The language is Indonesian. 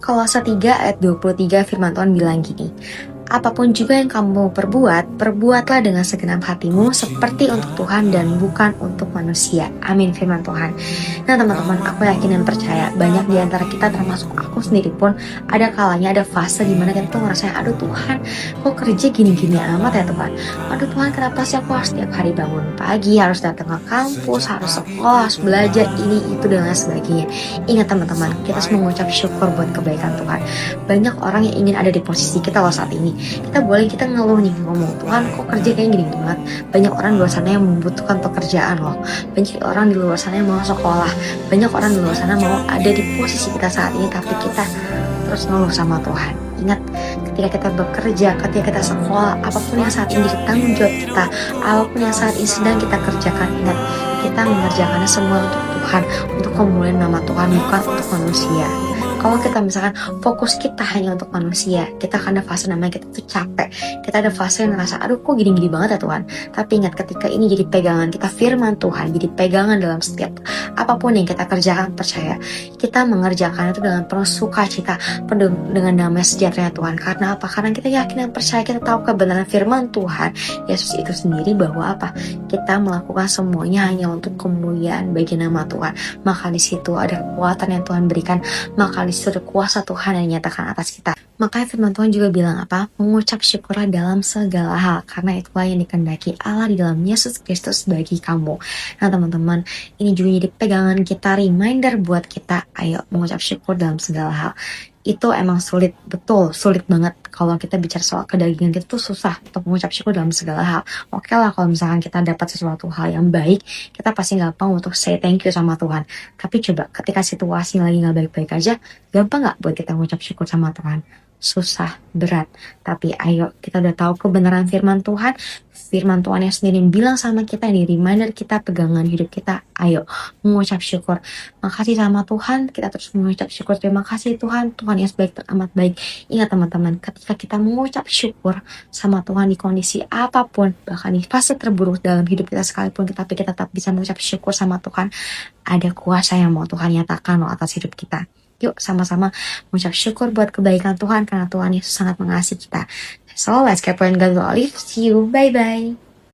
Kolose 3 ayat 23 firman Tuhan bilang gini, apapun juga yang kamu perbuat, perbuatlah dengan segenap hatimu seperti untuk Tuhan dan bukan untuk manusia. Amin firman Tuhan. Nah teman-teman, aku yakin dan percaya banyak di antara kita termasuk aku sendiri pun ada kalanya, ada fase dimana kita tuh ngerasain, aduh Tuhan, kok kerja gini-gini amat ya Tuhan. Aduh Tuhan, kenapa sih aku harus setiap hari bangun pagi, harus datang ke kampus, harus sekolah, harus belajar ini, itu, dan lain sebagainya. Ingat teman-teman, kita harus mengucap syukur buat kebaikan Tuhan. Banyak orang yang ingin ada di posisi kita loh saat ini. Kita ngeluh nih, ngomong, Tuhan kok kerja kayak gini banget. Banyak orang di luar sana yang membutuhkan pekerjaan loh. Banyak orang di luar sana yang mau sekolah. Banyak orang di luar sana mau ada di posisi kita saat ini, tapi kita terus ngeluh sama Tuhan. Ingat, ketika kita bekerja, ketika kita sekolah, apapun yang saat ini tanggung jawab kita, apapun yang saat ini sedang kita kerjakan, ingat, kita mengerjakannya semua untuk Tuhan, untuk kemuliaan nama Tuhan, bukan untuk manusia. Kalau kita misalkan fokus kita hanya untuk manusia, kita akan ada fase namanya kita tuh capek. Kita ada fase yang ngerasa, aduh kok gini-gini banget ya Tuhan. Tapi ingat, ketika ini jadi pegangan kita, firman Tuhan jadi pegangan dalam setiap apapun yang kita kerjakan, percaya kita mengerjakan itu dengan penuh sukacita, penuh dengan damai sejahtera Tuhan. Karena apa? Karena kita yakin dan percaya, kita tahu kebenaran firman Tuhan Yesus itu sendiri, bahwa apa? Kita melakukan semuanya hanya untuk kemuliaan bagi nama Tuhan. Maka di situ ada kekuatan yang Tuhan berikan, maka di situ ada kuasa Tuhan yang dinyatakan atas kita. Makanya firman Tuhan juga bilang apa? Mengucap syukurlah dalam segala hal, karena itulah yang dikehendaki Allah di dalam Yesus Kristus bagi kamu. Nah teman-teman, ini juga jadi pegangan kita, reminder buat kita, ayo mengucap syukur dalam segala hal. Itu emang sulit, betul sulit banget. Kalau kita bicara soal kedagingan, kita tuh susah untuk mengucap syukur dalam segala hal. Oke lah, kalau misalkan kita dapat sesuatu hal yang baik, kita pasti gampang untuk say thank you sama Tuhan. Tapi coba ketika situasi lagi gak baik-baik aja, gampang gak buat kita mengucap syukur sama Tuhan? Susah, berat. Tapi ayo, kita udah tahu kebenaran firman Tuhan. Firman Tuhan yang sendiri bilang sama kita, ini reminder kita, pegangan hidup kita. Ayo mengucap syukur. Makasih sama Tuhan, kita terus mengucap syukur. Terima kasih Tuhan, Tuhan yang sebaik, teramat baik. Ingat teman-teman, ketika kita mengucap syukur sama Tuhan di kondisi apapun, bahkan di fase terburuk dalam hidup kita sekalipun, tapi kita tetap bisa mengucap syukur sama Tuhan, ada kuasa yang mau Tuhan nyatakan loh atas hidup kita. Yuk sama-sama mengucap syukur buat kebaikan Tuhan, karena Tuhan Yesus sangat mengasihi kita. So let's keep on God. See you, bye bye.